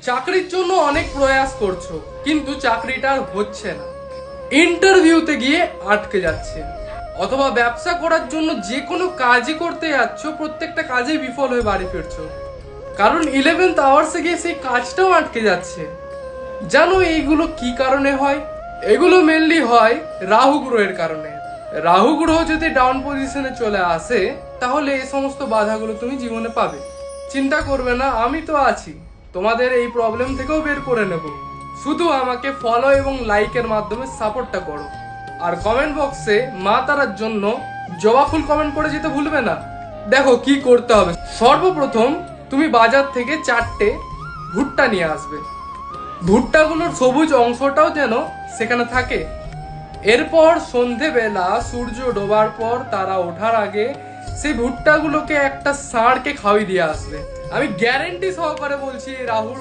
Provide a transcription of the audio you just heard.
চাকরির জন্য অনেক প্রয়াস করছো কিন্তু চাকরিটা আর হচ্ছে না, ইন্টারভিউতে গিয়ে আটকে যাচ্ছে, অথবা ব্যবসা করার জন্য যে কোনো কাজই করতে যাচ্ছ প্রত্যেকটা কাজেই বিফল হয়ে বাড়ি ফিরছো, কারণ 11th আওয়ার্সে গিয়ে সেই কাজটাও আটকে যাচ্ছে। জানো এইগুলো কি কারণে হয়? এগুলো মেনলি হয় রাহু গ্রহের কারণে। রাহু গ্রহ যদি ডাউন পজিশনে চলে আসে তাহলে এই সমস্ত বাধাগুলো তুমি জীবনে পাবে। চিন্তা করবে না, আমি তো আছি, তোমাদের এই প্রবলেম থেকেও বের করে নেব। শুধু আমাকে ফলো এবং লাইকের মাধ্যমে সাপোর্টটা করো, আর কমেন্ট বক্সে মা তারার জন্য জবা ফুল কমেন্ট করে যেতে ভুলবে না। দেখো কি করতে হবে। সর্বপ্রথম তুমি বাজার থেকে 4টে ভুট্টা নিয়ে আসবে, ভুট্টাগুলোর সবুজ অংশটাও যেন সেখানে থাকে। এরপর সন্ধেবেলা সূর্য ডোবার পর তারা ওঠার আগে সেই ভুট্টাগুলোকে একটা ষাঁড়কে খাওয়িয়ে দিয়ে আসবে। আমি গ্যারেন্টি সহকারে বলছি রাহুল